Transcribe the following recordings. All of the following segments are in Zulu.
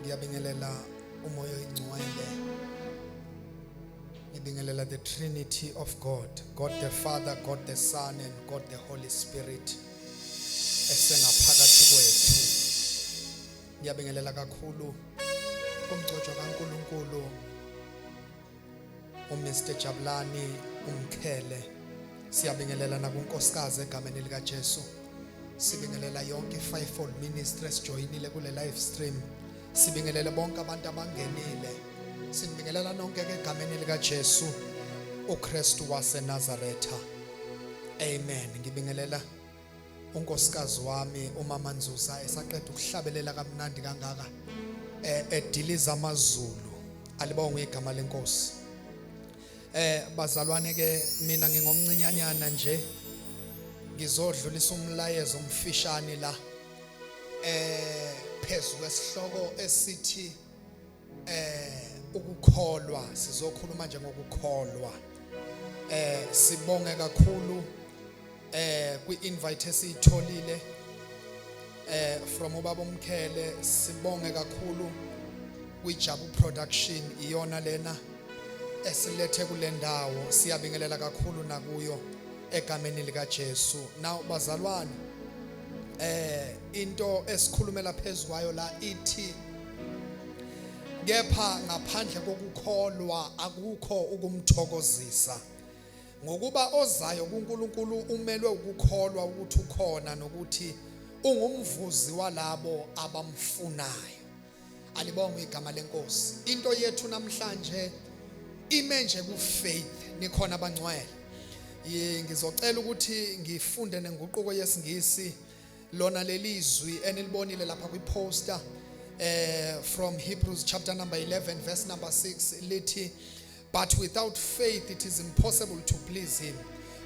Ngiyabingelela umoya oyingcwele. Ngibingelela the Trinity of God, God the Father, God the Son and God the Holy Spirit. Esengaphakathi kwethu. Ngiyabingelela kakhulu kumgcojo kaNkulunkulu uMr Jabulani umkhele. Siyabingelela nakunkosikazi egameni lika Jesu. Sibingelela yonke fivefold ministries joinile kule live stream. Sibingelela bonke abantu abangenile. Sibingelela nonke egameni lika Jesu uKristu waseNazaretha. Amen. Ngibingelela unkosikazi wami umama Nzuza esaqeda ukuhlabelela kamnandi kangaka ediliza amazulu. Alibonge igama lenkosi. Bazalwane ke mina ngingomncinyanyana nje ngizodlulisa umlayezo omfishane la phezu kwesihloko esithi ukukholwa. Sizokhuluma nje ngokukholwa. Sibonge kakhulu kwi-invite esiyitholile from ubaba umkhele. Sibonge kakhulu kwi-JABU production iyona lena esilethe kule ndawo. Siyabingelela kakhulu nakuyo egameni lika Jesu. Now bazalwane, into esikhulumela phezukwayo la ithi kepha ngaphandle kokukholwa akukho ukumthokozisa. Ngokuba ozayo kuNkulunkulu umelwe ukukholwa ukuthi ukhona nokuthi ungumvuzi walabo abamfunayo. Alibonge igama lenkosi. Into yethu namhlanje ime nje ku-faith. Nikhona abangcwele. Ngizocela ukuthi ngifunde nenguquko yesingisi lona lelizwi enilibonile lapha kwi-poster from Hebrews chapter number 11 verse number 6 lithi, but without faith it is impossible to please him,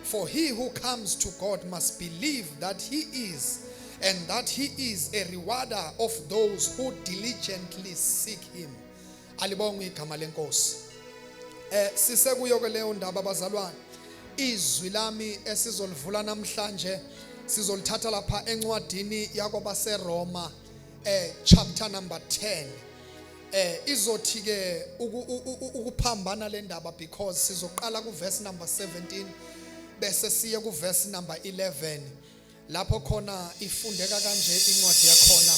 for he who comes to God must believe that he is, and that he is a rewarder of those who diligently seek him. Alibonge igama lenkosi. Sisekuyo ke leyo ndaba bazalwane. Izwi lami esizolivula namhlanje sizolithatha lapha encwadini yakwabase Roma chapter number 10. Izothi ke ukuphambana le ndaba because sizoqala ku verse number 17 bese siye ku verse number 11 lapho khona ifundeka kanje incwadi yakhona.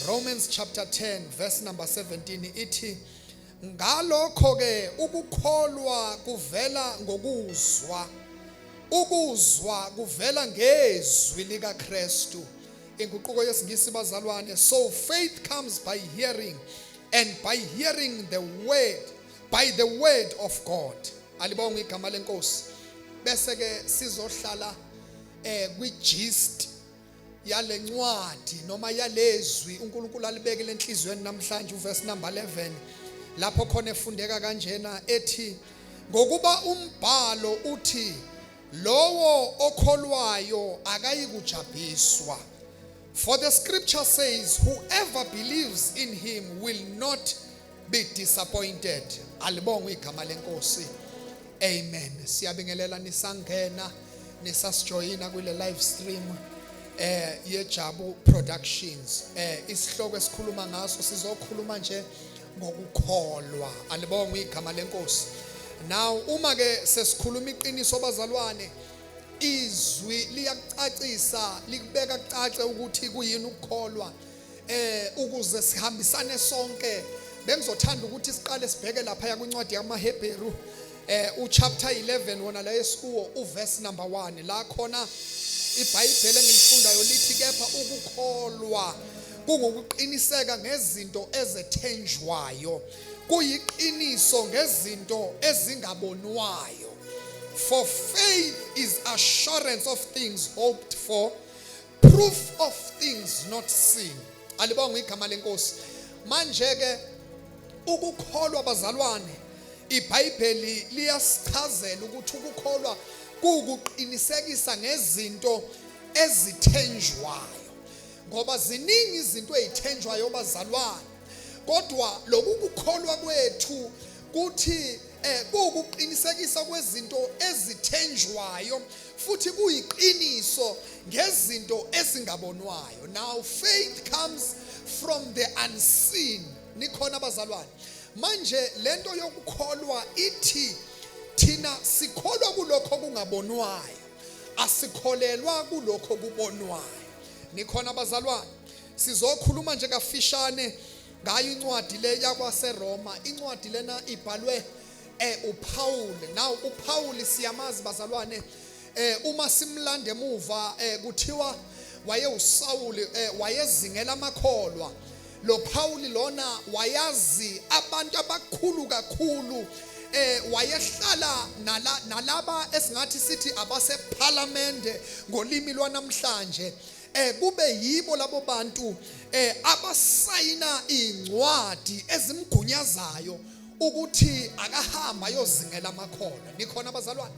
Romans chapter 10 verse number 17 ithi, ngalokho ke ukukholwa kuvela ngokuzwa, ukuzwa kuvela ngezwi lika Kristu. Inguquko yesingisi bazalwane, so faith comes by hearing, and by hearing the word, by the word of God. Alibonge igama lenkosi. Bese ke sizohlala kwi-gist yale ncwadi noma yalezwi uNkulunkulu alibekile enhlizweni namhlanje uverse number 11 lapho khona efundeka kanjena ethi, ngokuba umbhalo uthi lowo okholwayo akayikujabhiswa. For the scripture says, whoever believes in him will not be disappointed. Alibonge igama lenkosi. Amen. Siyabingelela nisangena nisasijoyina kule live stream yeJABU Productions. Isihloko esikhuluma ngaso sizokhuluma nje ngokukholwa. Alibonge igama lenkosi. Now uma ke sesikhuluma iqiniso bazalwane, izwi liyacacisa likubeka kucace ukuthi kuyini ukukholwa ukuze sihambisane sonke. Bengizothanda ukuthi siqale sibheke lapha kwincwadi yamaHebheru uchapter 11 wona la esikuwo uverse number 1 la khona iBhayibheli engilifundayo lithi kepha ukukholwa kungokuqiniseka ngezinto ezethenjwayo, kuyiqiniso ngezinto ezingabonwayo. For faith is assurance of things hoped for, proof of things not seen. Alibonge igama lenkosi. Manje ke ukukholwa bazalwane, iBhayibheli liyasichazela ukuthi ukukholwa kukuqinisekisa ngezinto ezithenjwayo. Ngoba ziningi izinto ezithenjwayo bazalwane, kodwa lokukholwa kwethu kuthi kukuqinisekisa kwezinto ezithenjwayo futhi kuyiqiniso ngezinto ezingabonwayo. Now faith comes from the unseen. Nikhona bazalwane. Manje lento yokukholwa ithi thina sikholwa kulokho kungabonwayo, asikholelwa kulokho kubonwayo. Nikhona bazalwane. Sizokhuluma nje kafishane ngayo incwadi le yakwaseRoma. Incwadi lena ibhalwe uPaul. Now uPaul siyamazi bazalwane, uma simlanda emuva kuthiwa waye uSawuli, wayezingela amakholwa. Lo Paul lona wayazi abantu abakhulu kakhulu, wayehlala nalaba esingathi sithi abase parliament ngolimi lwanamhlanje. Kube yibo labo bantu abasayina incwadi ezimgunyazayo ukuthi akahamba ayozingela amakholwa. Nikhona bazalwane.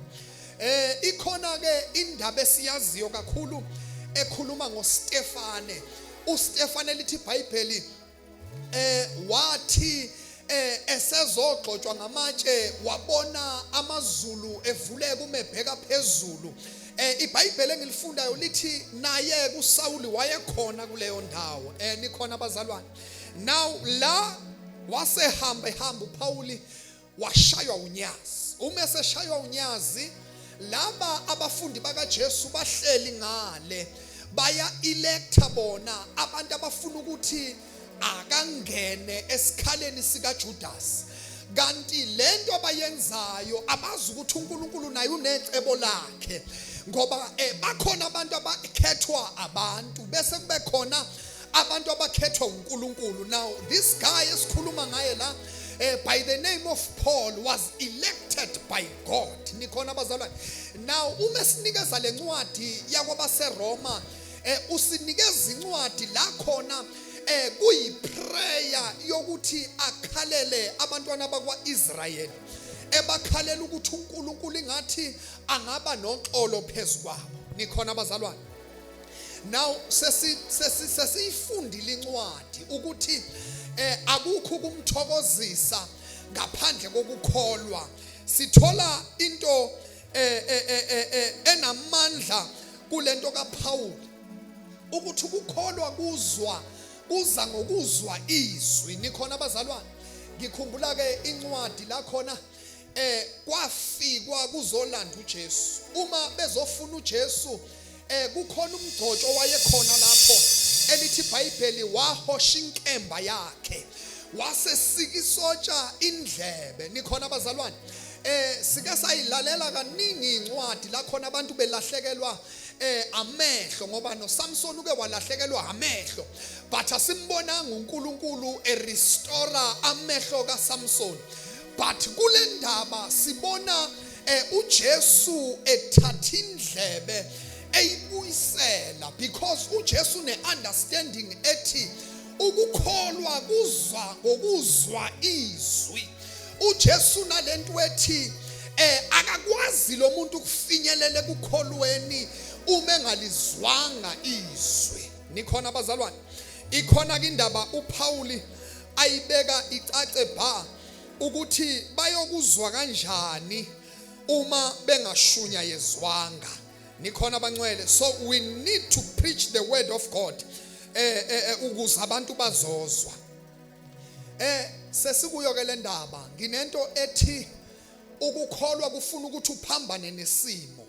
Ikhona ke indaba esiyaziyo kakhulu ekhuluma ngoStefane. uStefane lithi iBhayibheli wathi esezogxotshwa ngamatshe wabona amazulu evuleka umebheka phezulu. iBhayibheli engilifundayo lithi naye kuSawuli wayekhona kuleyo ndawo. Nikhona bazalwane. Now la wasehamba uPauli washaywa unyazi. Uma eseshaywa unyazi, laba abafundi bakaJesu bahleli ngale baya electa bona abantu abafuna ukuthi akangene esikhaleni sikaJudas. Kanti lento abayenzayo abazi ukuthi uNkulunkulu naye unecebo lakhe, ngoba bakhona abantu abakhethwa abantu bese kube khona abantu abakhethwa uNkulunkulu. Now this guy esikhuluma ngaye la, by the name of Paul, was elected by God. Nikhona bazalwane. Now uma sinikeza lencwadi yakwabaseRoma, usinikeza incwadi la khona kuyiprayer yokuthi akhalele abantwana bakwaIsrayeli, ebakhalela ukuthi uNkulunkulu ingathi angaba noxolo phezukwabo. Nikhona bazalwane. Now sesiyifundile incwadi ukuthi akukho kumthokozisa ngaphandle kokukholwa. Sithola into enamandla kulento kaPaul ukuthi ukukholwa kuza ngokuzwa izwi. Nikhona bazalwane. Ngikhumbula ke incwadi la khona kwafikwa kuzolanda uJesu. Uma bezofuna uJesu, kukhona umgcotsho wayekhona lapho elithi iBhayibheli wahosha inkemba yakhe wasesika isotsha indlebe. Nikhona bazalwane. Sike sayilalela kaningi incwadi la khona abantu belahlekelwa amehlo, ngoba noSamson uke walahlekelwa amehlo, but asimbonanga uNkulunkulu restore amehlo kaSamson. But kule ndaba sibona uJesu ethatha indlebe eyibuyisela, because uJesu ne-understanding ethi ukukholwa kuzwa ngokuzwa izwi. uJesu nalento ethi akakwazi lo muntu ukufinyelela ekukholweni uma engalizwanga izwi. Nikhona bazalwane. Ikhona ke indaba uPaul ayibeka icace ba ukuthi bayokuzwa kanjani uma bengashunyayezwanga. Nikhona abangcwele. So we need to preach the word of God ukuze abantu bazozwa. Sesikuyo ke le ndaba nginento ethi ukukholwa kufuna ukuthi uphambane nesimo.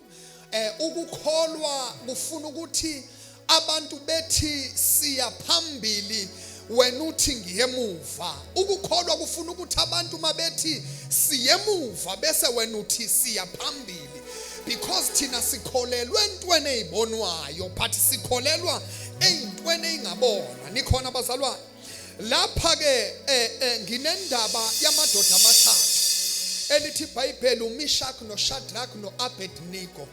Ukukholwa kufuna ukuthi abantu bethi siya phambili wena uthi ngiyemuva. Ukukholwa kufuna ukuthi abantu mabethi siyemuva bese wena uthi siya phambili, because thina sikholelwe entweni ezibonwayo but sikholelwa ezintweni ezingabonwa. Nikhona bazalwane. Lapha ke nginendaba yamadoda amathathu elithi iBhayibheli uMeshach noShadrach noAbednego.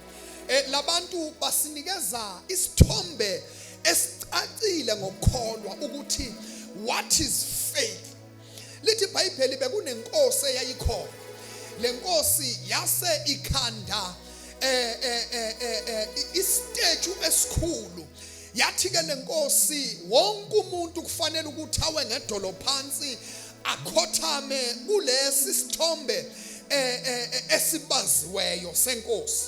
Labantu basinikeza isithombe esicacile ngokukholwa ukuthi what is faith. Lithi iBhayibheli bekunenkosi eyayikhona. Lenkosi yase ikhanda istatue esikhulu. Yathi ke lenkosi wonke umuntu kufanele ukuthi awe ngedolo phansi akhothame kulesi sithombe esibaziweyo senkosi.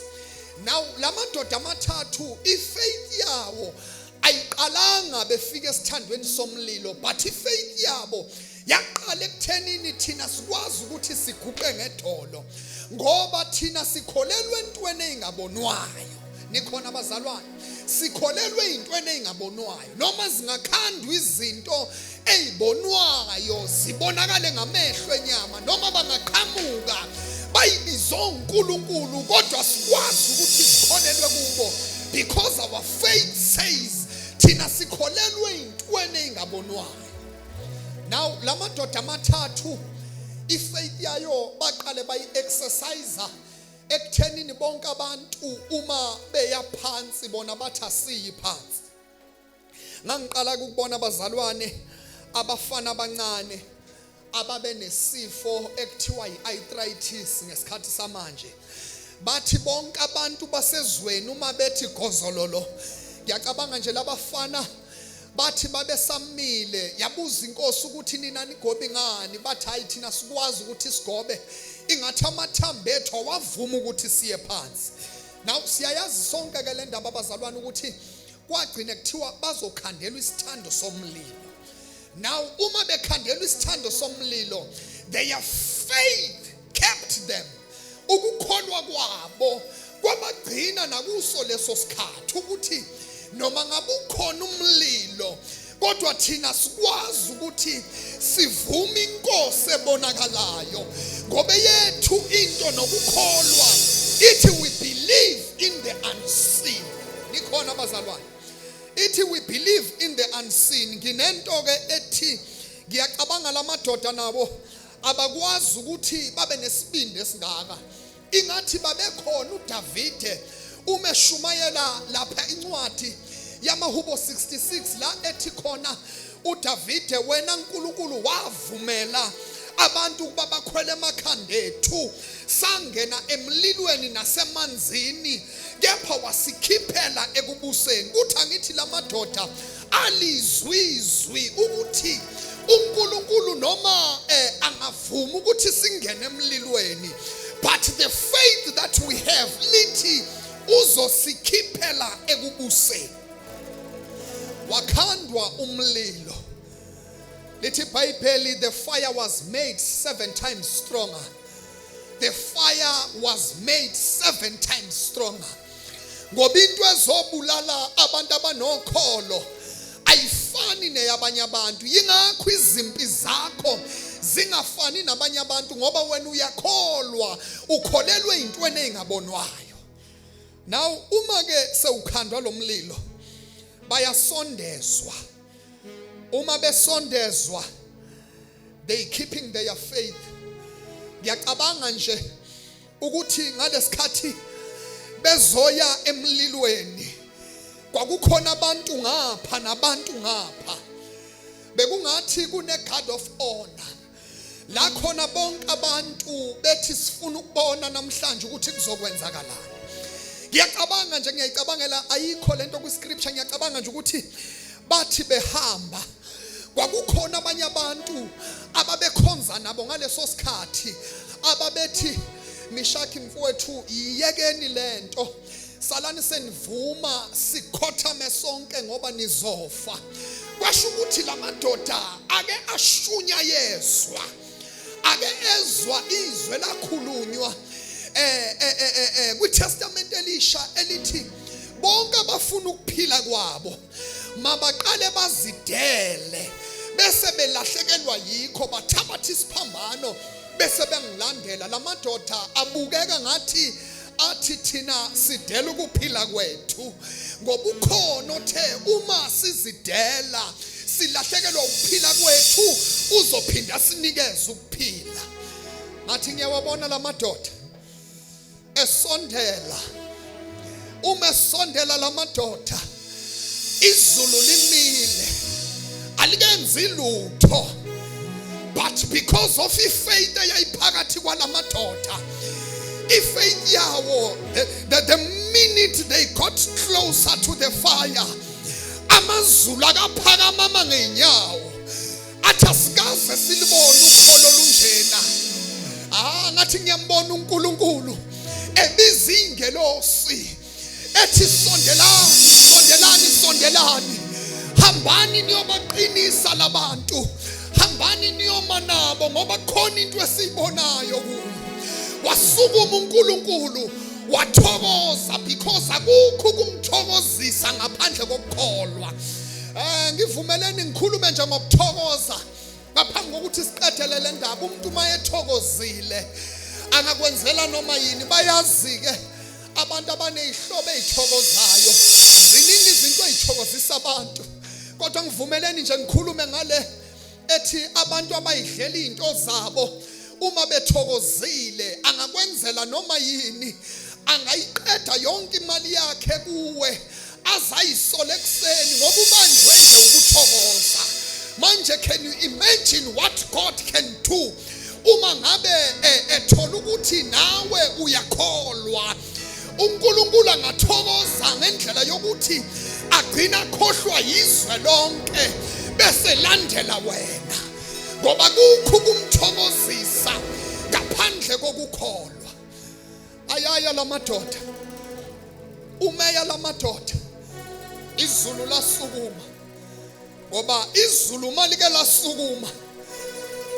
Now lamadoda amathathu ifaith yawo ayiqalanga befika esithandweni somlilo, but ifaith yabo yaqala ekuthenini thina sikwazi ukuthi siguqe ngedolo ngoba thina sikholelwe entweni engabonwayo. Nikhona abazalwane, sikholelwe intweni engabonwayo. Noma zingakhandwa izinto ezibonwayo zibonakale ngamehlo enyama, noma bangaqhamuka bayibiza uNkulunkulu, kodwa sikwazi ukuthi sikholelwe kubo because our faith says thina sikholelwe intweni engabonwayo. Now lamadoda amathathu ifaith yayo baqale bayi-exercise ekuthenini bonke abantu uma beya phansi bona bathi asiyi phansi. Ngangiqala ukubona abazalwane abafana abancane ababe nesifo ekuthiwa i-arthritis ngesikhathi samanje. Bathi bonke abantu basezweni uma bethi gozololo, ngiyacabanga nje labafana bathi babe samile, yabuza inkosi ukuthi nina nigobe ngani, bathi hayi thina sikwazi ukuthi sigobe, ingathi amathambo ethu awavuma ukuthi siye phansi. Now siyayazi sonke ke le ndaba abazalwane ukuthi kwagcina kuthiwa bazokhandelwa isithando somlilo. Now uma bekhandelwa isithando somlilo, their faith kept them. Ukukholwa kwabo kwabagcina nakuso leso sikhathi ukuthi noma ngabe ukhona umlilo kodwa thina sikwazi ukuthi sivume inkosi ebonakalayo ngoba yethu into nokukholwa ithi we believe in the unseen. Nikhona abazalwane, ithi we believe in the unseen. Nginento ke ethi ngiyacabanga lamadoda nabo abakwazi ukuthi babe nesibindi esingaka. Ingathi babekhona uDavide umeshumayela lapha incwadi yamahubo 66 la ethi khona uDavide, wena uNkulunkulu wavumela abantu ukuba bakhwele emakhanda ethu, sangena emlilweni nasemanzini, kepha wasikhiphela ekubuseni. Kuthi angithi lamadoda alizwizwi ukuthi uNkulunkulu noma angavuma ukuthi singene emlilweni, but the faith that we have lithi uzosikhiphela ekubuseni. Wakhandwa umlilo, lithi iBhayibheli, the fire was made 7 times stronger. The fire was made 7 times stronger. Ngoba into ezobulala abantu abanokholo ayifani neyabanye abantu. Yingakho izimpi zakho zingafani nabanye abantu ngoba wena uyakholwa, ukholelwe intweni engabonwayo. Now uma ke sewukhandwa lo mlilo bayasondezwa. Uma besondezwa, they keeping their faith. Ngiyacabanga nje ukuthi ngalesikhathi bezoya emlilweni kwakukhona abantu ngapha nabantu ngapha. Bekungathi kune guard of honor la khona bonke abantu bethi sifuna ukubona namhlanje ukuthi kuzokwenzakalani. Ngiyacabanga nje, ngiyayicabangela ayikho lento ku scripture, ngiyacabanga nje ukuthi bathi behamba kwakukhona abanye abantu ababekhonza nabo ngaleso sikhathi ababethi Mishaki mfowethu yiyekeni lento, salani senivuma sikhothame sonke ngoba nizofa. Kwasho ukuthi lamadoda ake ashunya yezwa, ake ezwa izwe lakhulunywa kwiTestament elisha elithi bonke abafuna ukuphila kwabo mabaqale bazidele bese belahlekelwa yikho bathabatha isiphambano bese bengilandela. Lamadoda abukeka ngathi athi thina sidela ukuphila kwethu ngoba ukhona othe uma sizidela silahlekelwa ukuphila kwethu uzophinda sinikeze ukuphila. Ngathi ngiyawabona lamadoda esondela, uma esondela lamadoda izulu limile alikenzi lutho, but because of ifaith eyayiphakathi kwalamadoda, ifaith yawo, the minute they got closer to the fire, amazulu akaphakama ngenyawo athi asikaze silibone ukholo lunjena. Ngathi ngiyambona uNkulunkulu ebiza ingelosi ethi sondelani sondelani. Hambani niyobaqinisa labantu. Hambani niyoma nabo ngoba khona into esibonayo kuyo. Wasukuma uNkulunkulu wathokoza because akukho kumthokozisa ngaphandle kokukholwa. Ngivumeleni ngikhulume nje ngokuthokoza ngaphambi kokuthi siqedele le ndaba. Umuntu mayethokozile angakwenzela noma yini. Bayazi ke abantu abanezihlobo ezithokozayo. Ziningi izinto ezithokozisa abantu. Kodwa ngivumeleni nje ngikhulume ngale ethi abantu abayidlela izinto zabo uma bethokozile angakwenzela noma yini. Angayiqeda yonke imali yakhe kuwe azayisole ekseni ngoba ubanjwe nje ukuthokoza. Manje can you imagine what God can do uma ngabe ethola ukuthi nawe uyakholwa? uNkulunkulu angathokoza ngendlela yokuthi agcina khohlwa yizwe lonke bese landela wena ngoba kukho kumthokozisa ngaphandle kokukholwa. Ayaya lamadoda, umeya lamadoda, izulu lasukuma ngoba izulu malike lasukuma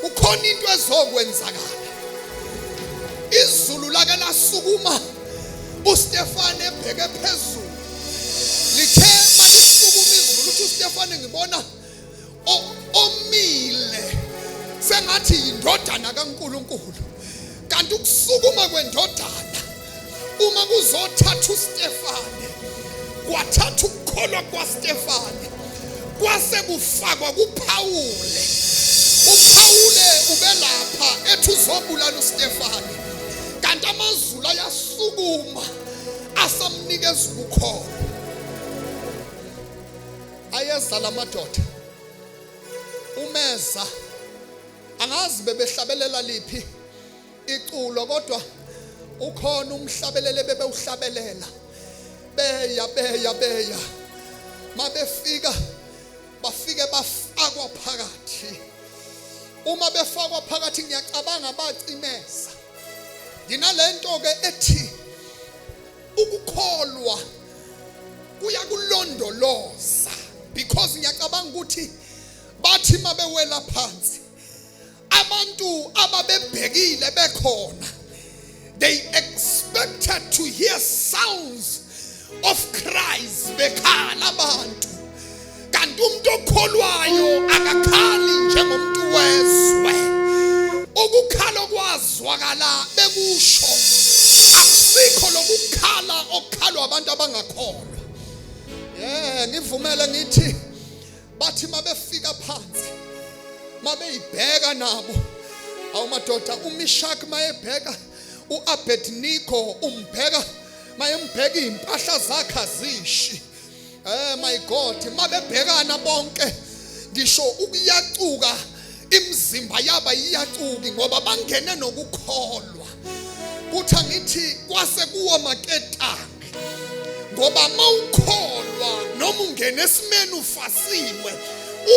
kukhona into ezokwenzakala. Izulu lake lasukuma uStefane ebheke phezulu lithe malisukuma izulu uthi uStefane ngibona omile sengathi indodana kaNkulunkulu. Kanti ukusukuma kwendodana uma kuzothatha uStefane kwathatha ukukholwa kwaStefane kwase kufakwa kuPhawule. uPhawule ubelapha ethi uzobulala uStefane kanti amazulu ayasukuma asamnikeza ukukholwa. Ayeza lamadoda umeza angazi bebehlabelela liphi iculo kodwa ukhona umhlabelele bebewuhlabelela beya mabefika bafike bafakwa phakathi. Uma befakwa phakathi ngiyacabanga bacimeza. Nginalento ke ethi ukukholwa kuyakulondoloza because ngiyacabanga ukuthi bathi mabewela phansi abantu ababebhekile bekhona they expected to hear sounds of cries bekhala abantu. Kanti umuntu okholwayo akakhali njengomuntu wezwe. Ukukhala okwazwakala bekusho akusikho lokukhala okukhalwa abantu abangakholwa. Ngivumele ngithi bathi mabefika phansi mabeyibheka nabo awumadoda uMishak mayebheka uAbednego umbheka mayembheka impahla zakhe azishi. My God, mabebhekana bonke ngisho ukuyacuka imizimba yaba iyacuki ngoba bangene nokukholwa. Kuthi ngithi kwase kuwo maketange ngoba mawukholwa noma ungene esimeni ufasiwe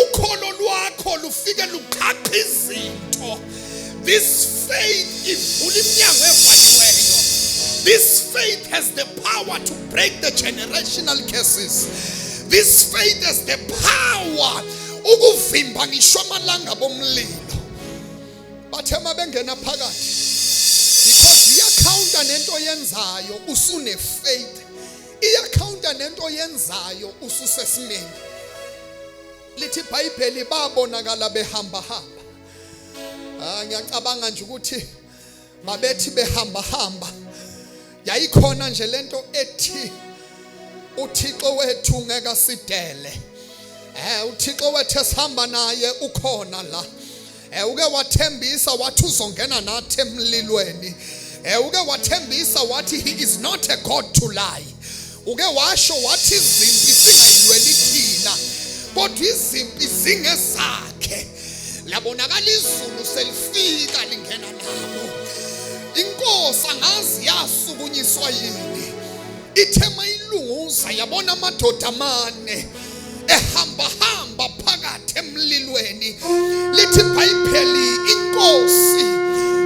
ukholo lwakho lufike luqhaqha izinto. This faith ivula iminyango evaliweyo. This faith has the power to break the generational curses. This faith has the power ukuvimba ngisho amalanga bomlilo. Bathe mabengena phakathi because iyacounta nento yenzayo usune faith. Iyacounta nento yenzayo ususesimeni. Lithi iBhayibheli babonakala behamba hamba. Ngiyacabanga nje ukuthi mabethi behamba hamba yayikhona nje lento ethi uThixo wethu ngeke sidele. uThixo wethu esihamba naye ukhona la. Uke wathembisa wathi uzongena nathi emlilweni. Uke wathembisa wathi he is not a God to lie. Uke washo wathi izimpi singayilweli thina kodwa izimpi zingezakhe. Labonakala izulu selifika lingena nabo. Inkosi angazi yasukunyiswa yini. Ithe mayilunguza yabona amadoda amane ehamba hamba phakathi emlilweni. Lithi iBhayibheli inkosi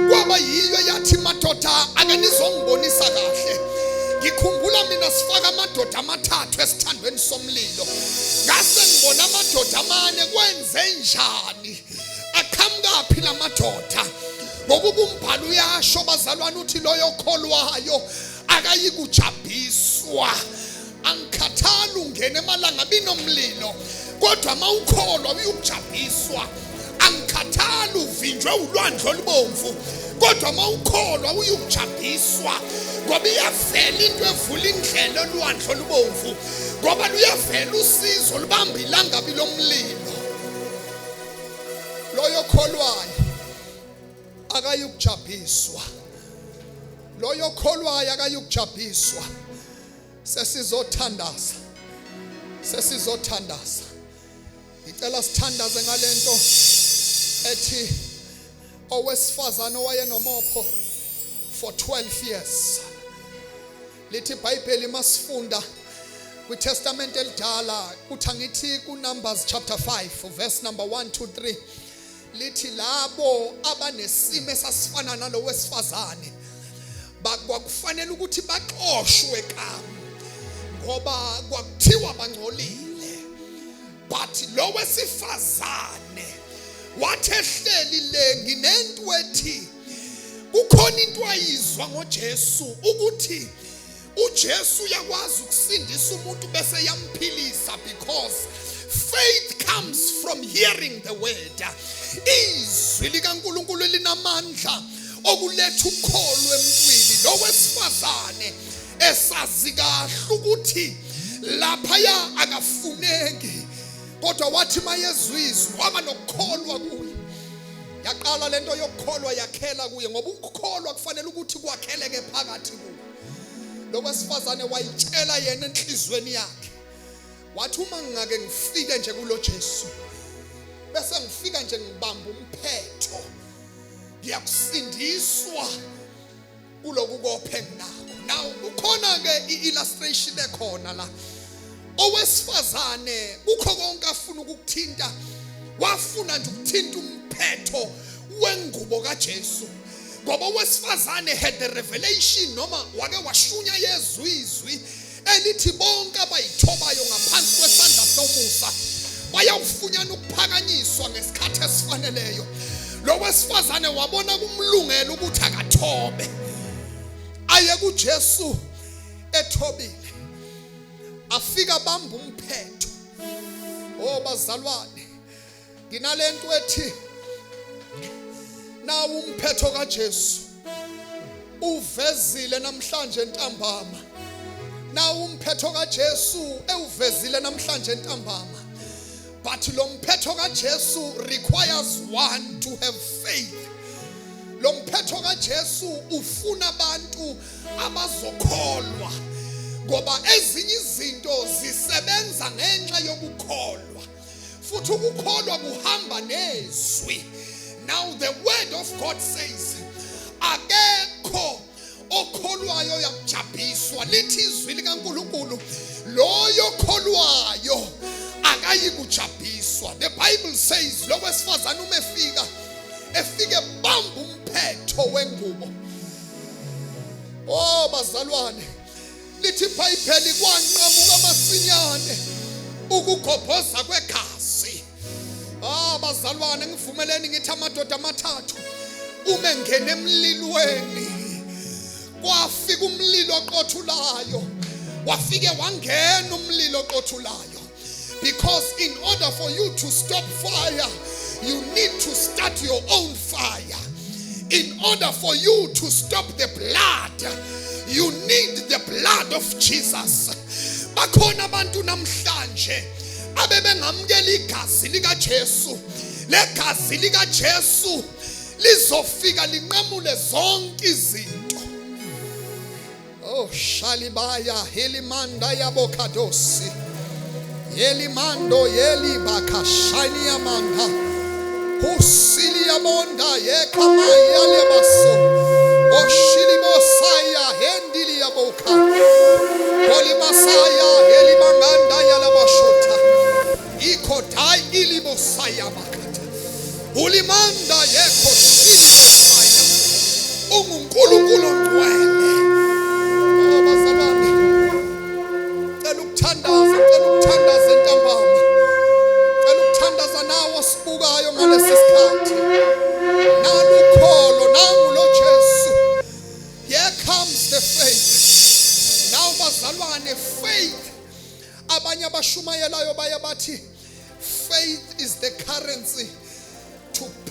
kwaba yiyo yathi madoda ake nizongibonisa kahle. Ngikhumbula mina thina sifaka amadoda amathathu esithandweni somlilo. Ngase ngibona amadoda amane kwenze njani? Aqhamuka la madoda? Ngoba umbhalo uyasho bazalwane uthi loyo okholwayo akayikujabhiswa. Angikhathali ungene emalanga binomlilo, kodwa mawukholwa uyukujabhiswa. Angikhathali uvinjwe ulwandle olubomvu, kodwa mawukholwa uyukujabhiswa. Ngoba iyavela into evula indlela olwandle olubomvu, ngoba luyavela usizo lubamba ilangabi lomlilo. Loyo okholwayo akayukujabhiswa. Loyo okholwayo akayukujabhiswa. Sesizothandaza. Sesizothandaza. Ngicela sithandaze ngalento ethi owesifazane owayenomopho for 12 years. Lithi iBhayibheli masifunda kwiTestament elidala kuthi angithi kuNumbers chapter 5 verse number 1 to 3. Lithi labo abanesimo esasifana nalo wesifazane kwakufanele ukuthi baxoshwe kamu ngoba kwakuthiwa bangcolile. But lo wesifazane wathi ehleli le nginento ethi kukhona into ayizwa ngoJesu ukuthi uJesu uyakwazi ukusindisa umuntu bese yamphilisa, because faith comes from hearing the word. Izwi likaNkulunkulu linamandla okuletha ukukholwa emntwini. Lo wesifazane esazi kahle ukuthi laphaya akafuneki, kodwa wathi mayezwa izwi waba nokukholwa kuye. Yaqala lento yokukholwa yakhela kuye, ngoba ukukholwa kufanele ukuthi kwakheleke phakathi kuye. Lo wesifazane wayitshela yena enhlizweni yakhe, wathi uma ngingake ngifike nje kulo Jesu bese ngifika nje ngibamba umphetho, ngiyakusindiswa kuloku kophe nginakho. Now ukhona ke i-illustration ekhona la. Owesifazane ukho konke afuna ukukuthinta, wafuna nje ukuthinta umphetho wengubo kaJesu, ngoba owesifazane had the revelation, noma wake washunya yezwi izwi elithi bonke abayithobayo ngaphansi kwesandla somusa bayawufunyana ukuphakanyiswa ngesikhathi esifaneleyo. Lo wesifazane wabona kumlungela ukuthi akathobe, aye kuJesu ethobile, afika bamba umphetho. Oh bazalwane, nginalento ethi nawo umphetho kaJesu uvezile namhlanje ntambama. Nawo umphetho kaJesu ewuvezile namhlanje ntambama. But lo mphetho kaJesu requires one to have faith. Lo mphetho kaJesu ufuna abantu abazokholwa, ngoba ezinye izinto zisebenza ngenxa yokukholwa, futhi ukukholwa kuhamba nezwi. Now the word of God says akekho okholwayo yakujabhiswa. Lithi izwi likaNkulunkulu loyo okholwayo akayikujabhiswa. The Bible says lo wesifazane uma efike bamba umphetho wengubo. Oh bazalwane, lithi iBhayibheli kwanqamuka masinyane ukugobhoza kwegazi. Bazalwane, ngivumeleni ngithi amadoda amathathu uma ngene emlilweni, kwafika umlilo oqothulayo, wafike wangena umlilo oqothulayo. Because in order for you to stop fire, you need to start your own fire. In order for you to stop the blood, you need the blood of Jesus. Bakhona abantu namhlanje abebengamukela igazi likaJesu. Legazi likaJesu lizofika linqamule zonke izinto. Oh shalibaya helimanda yabokadosi yelimando yelibakashani yamanda usili yamonda yekamaya lebaso oshilibosaya hendili yaboka polimasaya helimanganda yalabashota ikotai ilibosaya bakata ulimanda yekoshilibosaya ungunkulunkulu ngcwele.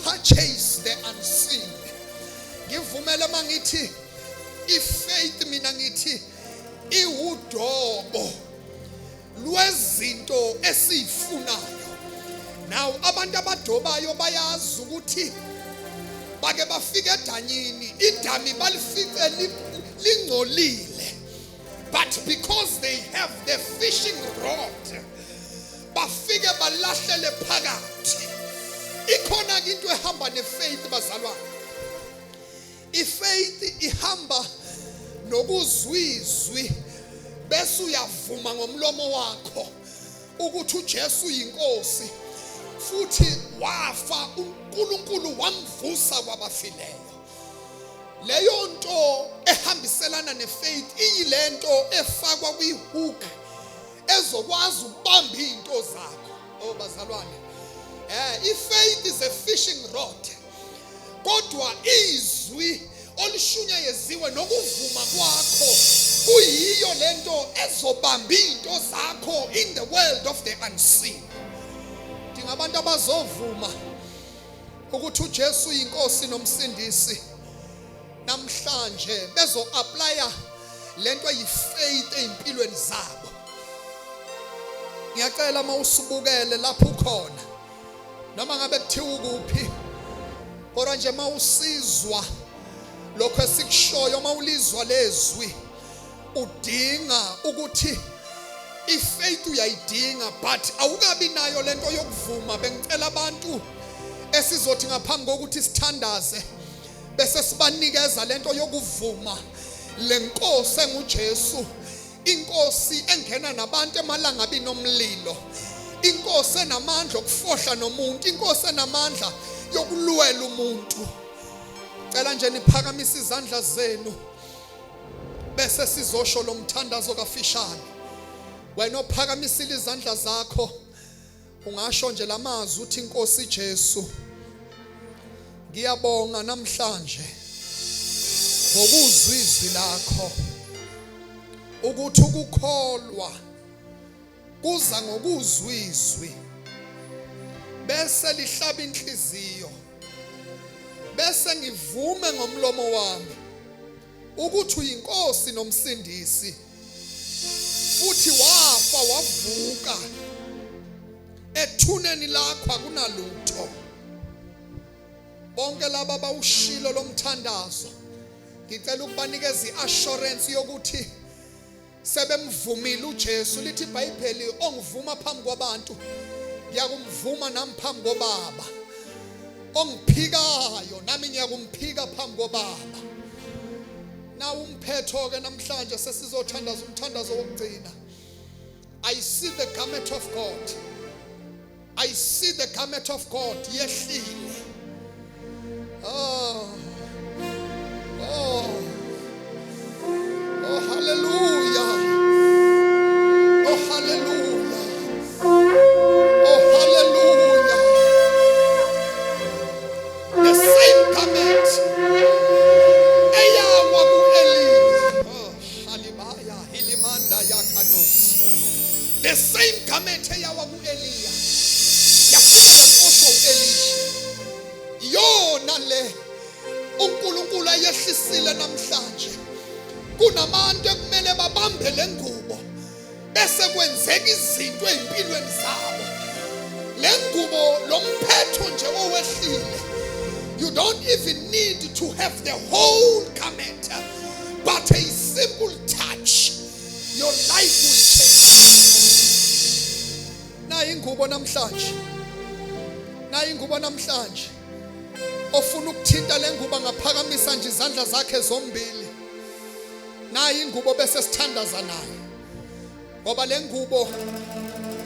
purchase the unseen. Ngivumela mangithi ifaith mina ngithi iwudobo lwezinto esifunayo. Now abantu abadobayo bayazi ukuthi bake bafika edanyini idami balifice lingcolile, but because they have the fishing rod bafike balahlele phakathi. Ikhona into ehamba nefaith bazalwane. Ifaith ihamba nokuzwizwi bese uyavuma ngomlomo wakho ukuthi uJesu uyinkosi futhi wafa uNkulunkulu wamvusa kwabafileyo. Leyo nto ehambiselana nefaith iyilento efakwa kwihook ezokwazi ukubamba into zakho. Bazalwane, ifaith is a fishing rod. Kodwa izwi olishunyeziwe nokuvuma kwakho kuyiyo lento ezobamba into zakho in the world of the unseen. Dingabantu abazovuma ukuthi uJesu uyinkosi nomsindisi namhlanje bezo applya lento eyifaith empilweni zabo. Ngiyacela mawusubukele lapho ukhona noma ngabe kuthiwa ukuphi, kodwa nje mawusizwa lokho esikushoyo, mawulizwa lezwi udinga ukuthi ifaith uyayidinga but awukabi nayo lento yokuvuma. Bengicela abantu esizothi ngaphambi kokuthi sithandaze bese sibanikeza lento yokuvuma lenkosi enguJesu, inkosi engena nabantu emalanga binomlilo, inkosi enamandla okufohla nomuntu, inkosi enamandla yokulwela umuntu. Cela nje niphakamise izandla zenu bese sizosho lo mthandazo kafishane. Wena ophakamisile izandla zakho ungasho nje lamazwi uthi inkosi Jesu ngiyabonga namhlanje ngokuzwa izwi lakho ukuthi ukukholwa kuza ngokuzwa izwi bese lihlaba inhliziyo, bese ngivume ngomlomo wami ukuthi uyinkosi nomsindisi futhi wafa wavuka ethuneni lakho akunalutho. Bonke laba bawushilo lomthandazo ngicela ukubanikeza iassurance yokuthi sebemvumile uJesu. Lithi iBhayibheli ongivuma phambi kwabantu ngiyakumvuma nami phambi koBaba, ongiphikayo nami ngiyakumphika phambi koBaba. Na umphetho ke namhlanje sesizothandaza umthandazo wokugcina. I see the garment of God. I see the garment of God yehlile. Oh hallelujah. Oh hallelujah. Oh hallelujah. The same garment eyawa ku-Eliya. Oh Shalibaya Hilimanda Yakados. The same garment eyawa ku-Eliya yaphinda yaqoshwa u-Elisha. Yona le uNkulunkulu ayehlisile namhlanje. Kunabantu ekumele babambe lengubo bese kwenzeka izinto ezimpilweni zabo. Lengubo lomphetho nje owehlile. You don't even need to have the whole garment, but a simple touch, your life will change. Na ingubo namhlanje. Na ingubo namhlanje. Ofuna ukuthinta lengubo ngaphakamisa nje izandla zakhe zombili. Na ingubo bese sithandaza naye. Ngoba lengubo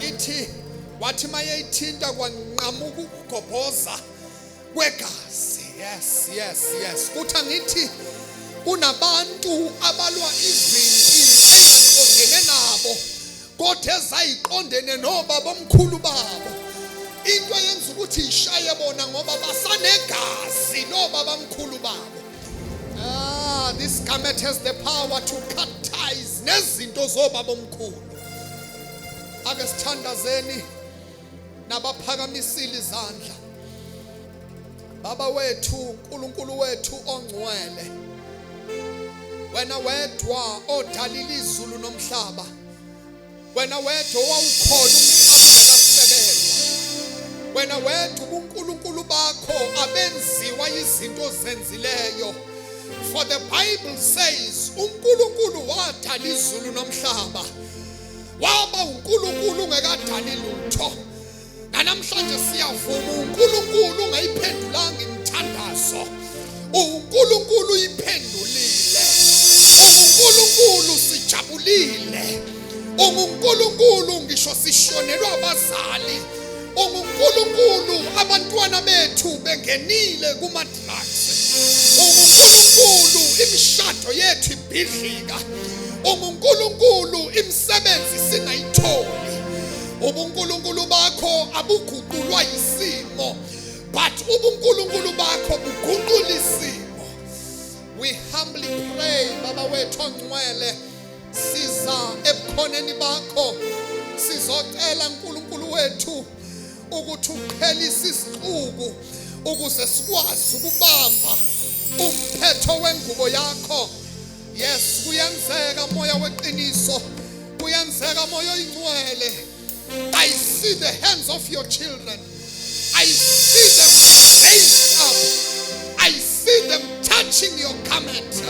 ithi wathi mayeyithinta kwanqamuka ukugobhoza kwegazi. Yes. Kuthi ngithi kunabantu abalwa izimpi engaqondene nabo kodwa ezayiqondene nobaba omkhulu babo. Into yenza ukuthi ishaye bona ngoba basanegazi nobaba omkhulu babo. This garment has the power to cut ties nezinto zobaba omkhulu. Ake sithandazeni nabaphakamisile izandla. Baba wethu uNkulunkulu wethu ongcwele, wena wedwa odalile izulu nomhlaba, wena wedwa owawukhona umhlaba ungakasekelwa, wena wedwa ubuNkulunkulu bakho abenziwa izinto zenzileyo. For the Bible says uNkulunkulu wadala izulu nomhlaba, waba uNkulunkulu ungekadali lutho. Namhlanje siyavuma uNkulunkulu ungayiphendulanga imithandazo, uNkulunkulu iphendulile, uNkulunkulu sijabulile, uNkulunkulu ngisho sishonelwa abazali, uNkulunkulu abantwana bethu bengenile kuma-drugs, uNkulunkulu imishado yethu ibhidlika, uNkulunkulu imisebenzi singayitholi. ubuNkulunkulu bakho abuguqulwa yisimo, but ubuNkulunkulu bakho buguqula isimo. We humbly pray, Baba wethu ongcwele, siza ebukhoneni bakho sizocela uNkulunkulu wethu ukuthi uqhelise isixuku ukuze sikwazi ukubamba umphetho wengubo yakho. Yes, kuyenzeka moya weqiniso, kuyenzeka moya oyingcwele. I see the hands of your children. I see them raised up. I see them touching your garment.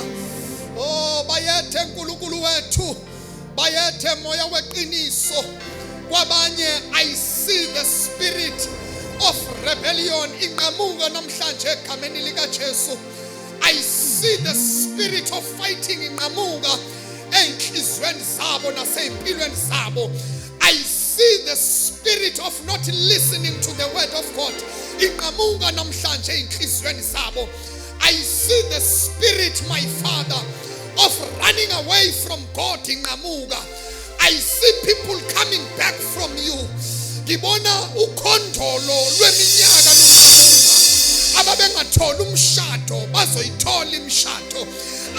Oh, bayethe uNkulunkulu wethu, bayethe moya weqiniso. Kwabanye I see the spirit of rebellion inqamuka namhlanje egameni lika Jesu. I see the spirit of fighting inqamuka enhlizweni zabo nasempilweni zabo. I see the spirit of not listening to the word of God inqamuka namhlanje enhlizweni zabo. I see the spirit, my Father, of running away from God inqamuka. I see people coming back from you. Ngibona ukhondolo lweminyaka lunqamuka, ababengathola umshado bazoyithola imshado,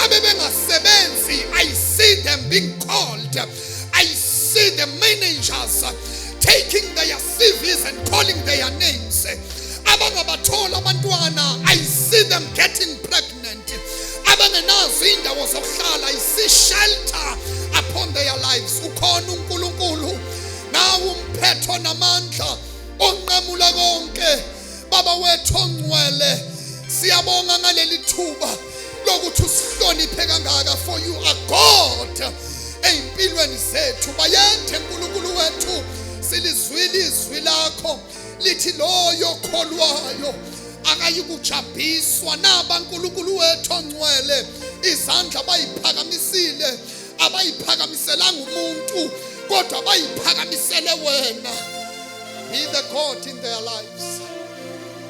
abebengasebenzi I see them being called. I see the managers taking their CVs and calling their names. Abangabathola abantwana I see them getting pregnant. Abangenazo indawo zokuhlala I see shelter upon their lives. Ukhona uNkulunkulu nawo umphetho namandla onqamula konke. Baba wethu ongcwele, siyabonga ngaleli thuba lokuthi usihloniphe kangaka, for you are God empilweni zethu. Bayethe uNkulunkulu wethu silizwile izwi lakho lithi loyo okholwayo akayikujabhiswa. Naba uNkulunkulu wethu ongcwele izandla bayiphakamisile, abayiphakamiselanga umuntu kodwa bayiphakamisele wena. Be the God in their lives.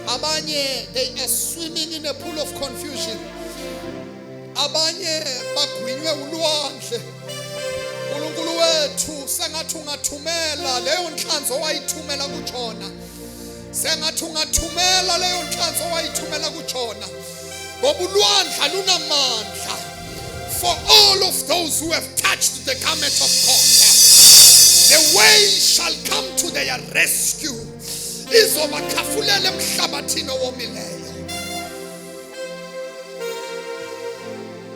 Abanye they are swimming in a pool of confusion. Abanye bagwinywe ulwandle. uNkulunkulu wethu sengathi ungathumela leyo nhlanzi owayithumela kuJona, sengathi ungathumela leyo nhlanzi owayithumela kuJona, ngoba ulwandle lunamandla for all of those who have touched the garment of God. The way shall come to their rescue. Izobakhafulela emhlabathini owomileyo.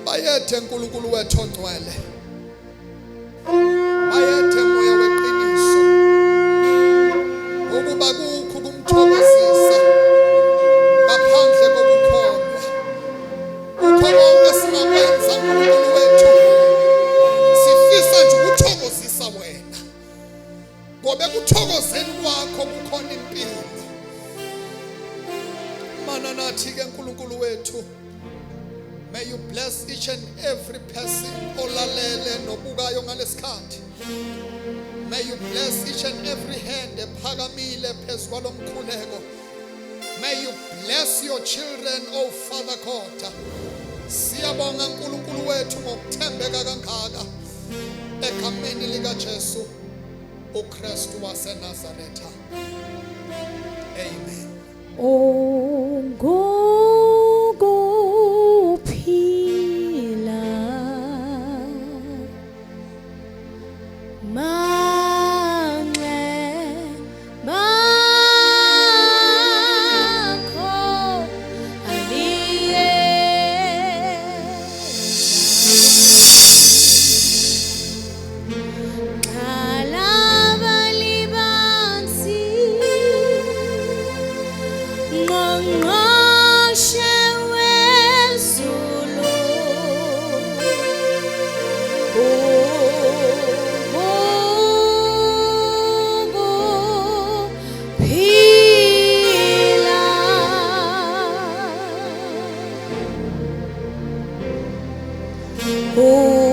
Bayethe uNkulunkulu wethu ongcwele, bayethe moya weqiniso ukuba kukho kumthokozisa ngaphandle kokukholwa. Ukho konke singakwenza uNkulunkulu wethu sifisa nje ukuthokozisa wena, ngoba ekuthokozeni kwakho kukhona impilo. Mana nathi ke uNkulunkulu wethu, may you bless each and every person olalele nobukayo ngalesikhathi. May you bless each and every hand ephakamile phezu kwalomkhuleko. May you bless your children, oh Father God. Siyabonga uNkulunkulu wethu ngokuthembeka kangaka egameni lika Jesu uKristu waseNazaretha. Amen. JABU.